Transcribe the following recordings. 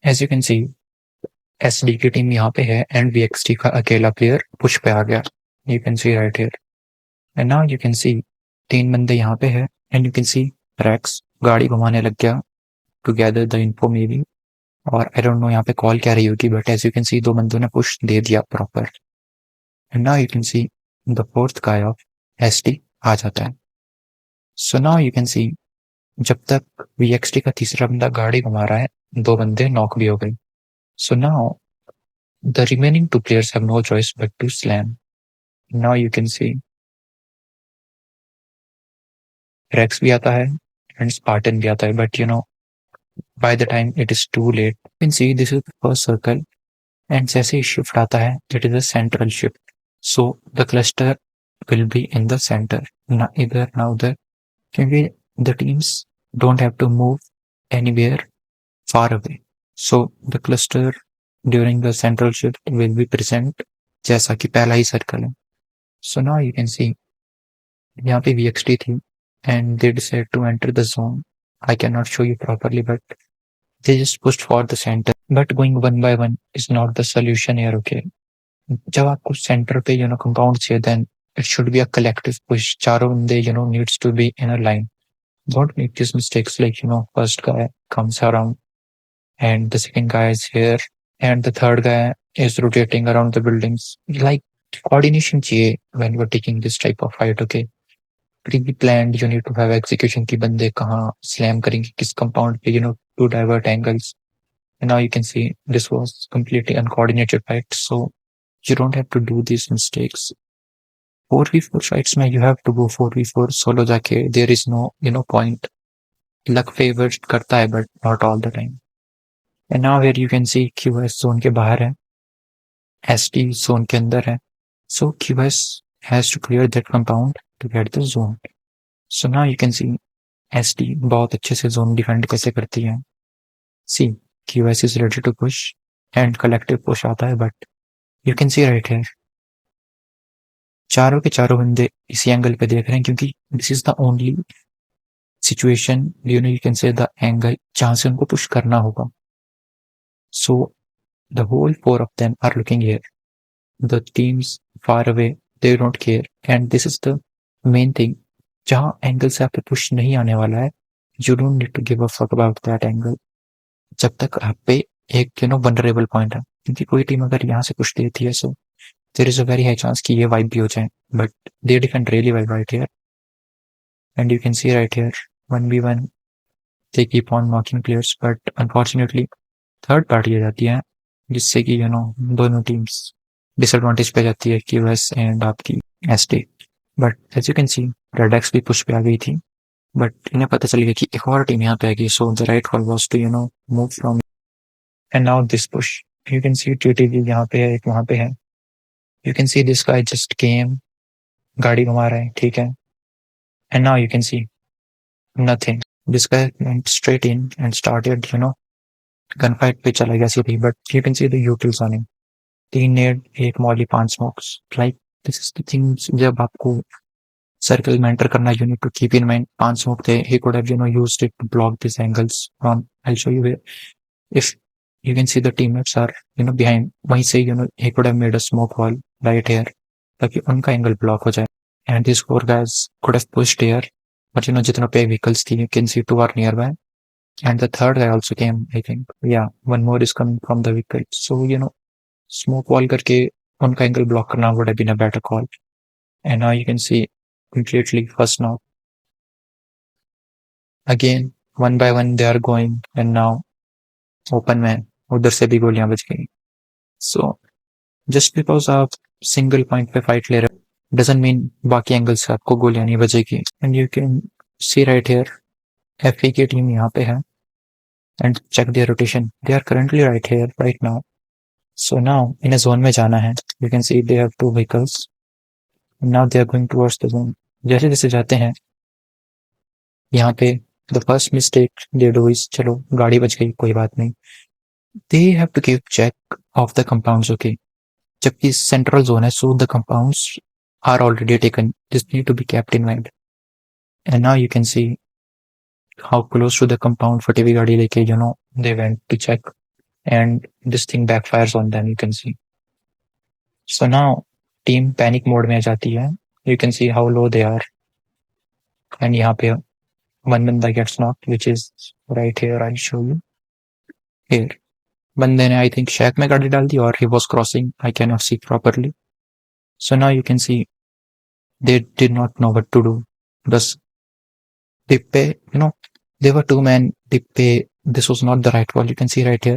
As you can see SD की team यहाँ पे है एंड वीएक्सटी का अकेला प्लेयर पुश पे आ गया। You can see right here and now you can see 3 बंदे यहाँ पे है and you can see Rex गाड़ी घुमाने लग गया together the info maybe, और आई डोंट नो यहाँ पे कॉल क्या रही होगी, but as you can see 2 बंदों ने पुश दे दिया proper and now you can see the fourth guy of SD आ जाता है। So now you can see जब तक वीएक्सटी का तीसरा बंदा गाड़ी घुमा रहा है 2 बंदे नॉक भी हो गए। So now the remaining 2 players have no choice but to slam. Now you can see Rex भी आता है and Spartan भी आता है, but you know by the time it is too late. You can see this is the first circle and जैसे ही shift आता है it is a central shift, so the cluster will be in the center, ना इधर ना उधर, क्योंकि the teams don't have to move anywhere far away, so the cluster during the central shift will be present जैसा कि पहला ही circle है। So now you can see यहाँ पे VXT थी and they decided to enter the zone. I cannot show you properly, but they just pushed for the center. But going one by one is not the solution here, okay? जब आपको center पे compound चाहिए, then it should be a collective push. चारों बंदे needs to be in a line. Don't make these mistakes like first guy comes around and the second guy is here and the third guy is rotating around the buildings. Like coordination चाहिए when you're taking this type of fight, okay? Pre-planned, you need to have execution की बंदे कहाँ slam करेंगे किस compound पे, to divert angles. And now you can see this was completely uncoordinated fight, so you don't have to do these mistakes. 4v4 fights में you have to go 4v4 solo जाके, there is no point. Luck favors करता है but not all the time. And now here you can see QS zone के बाहर है, ST zone के अंदर है, so QS has to clear that compound to get the zone. So now you can see ST बहुत अच्छे से zone defend कैसे करती है। See, QS is ready to push and collective push आता है, but you can see right here चारों के चारों बंदे इसी एंगल पे देख रहे हैं क्योंकि this is the only situation, you can say the angle जहां से उनको push करना होगा। So the whole 4 of them are looking here. The teams far away, they don't care, and this is the main thing. जहां angle से आप पे push नहीं आने वाला है, you don't need to give a fuck about that angle. जब तक आप पे एक vulnerable point है, क्योंकि कोई टीम अगर यहाँ से पुश देती है, so there is a very high chance कि ये वाइप भी हो जाए, but they defend really well right here. And you can see right here 1v1 they keep on knocking players, but unfortunately third party आ जाती है जिससे कि दोनों टीम्स डिसएडवांटेज पे जाती है QS एंड आपकी ST। But as you can see red x भी पुश पे आ गई थी, बट इन्हें पता चल गया कि एक और टीम यहाँ पे आएगी, so the right call was to move from and now this push. You can see TTV यहाँ पे है, एक वहां पे है। You can see this guy just came, गाड़ी घुमा रहा है, ठीक है, and now you can see nothing, this guy went straight in and started gun fight पे चला गया सीधी, but you can see the utils on him, 3 नेड, 1 Molly, 5 smokes. Like this is the things, जब आपको सर्कल में enter करना, you need to keep in mind 5 smoke थे, he could have used it to block these angles from, I'll show you where, if you can see the teammates are behind, वहीं से he could have made a smoke wall right here ताकि उनका angle block हो जाए, and these 4 guys could have pushed here, but जितना पे vehicles थी, you can see 2 are nearby, and the third guy also came, I think, yeah, one more is coming from the vehicle, so smoke wall करके उनका angle block करना would have been a better call. And now you can see completely first knock. Again, one by one they are going, and now open man, उधर से भी गोलियां बज गई। So just because आप single point पे fight ले रहे हो doesn't mean बाकी एंगल से आपको गोलियां नहीं बजेगी। And you can see right here FA की टीम यहाँ पे है, and check their rotation, they are currently right here right now. So now in a zone में जाना है, you can see they have 2 vehicles, and now they are going towards the zone. जैसे जैसे जाते हैं यहाँ पे the first mistake they do is, चलो गाड़ी बच गई, कोई बात नहीं, they have to keep check of the compounds, okay? जबकि central zone है, so the compounds are already taken, this need to be kept in mind. And now you can see how close to the compound फटी हुई गाड़ी लेके they went to check, and this thing backfires on them, you can see. So now team panic mode में आ जाती है. You can see how low they are. And यहाँ पे one बंदा gets knocked, which is right here. I'll show you. Here. बंदे ने I think shack में गाड़ी डाल दी और he was crossing. I cannot see properly. So now you can see they did not know what to do. Thus, Dippe, they were two men. Dippe, this was not the right call. You can see right here.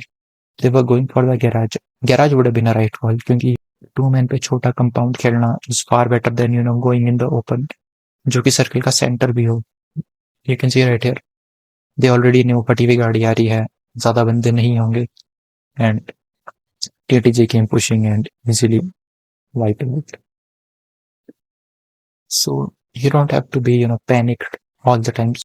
They were going for the garage. Garage would have been a right call क्योंकि two men पे छोटा compound खेलना is far better than going in the open, जो कि circle का centre भी हो. You can see right here. They already knew फटी हुई गाड़ी आ रही है, ज्यादा बंदे नहीं होंगे, and KTJ came pushing and easily wiped out. So you don't have to be panicked all the time.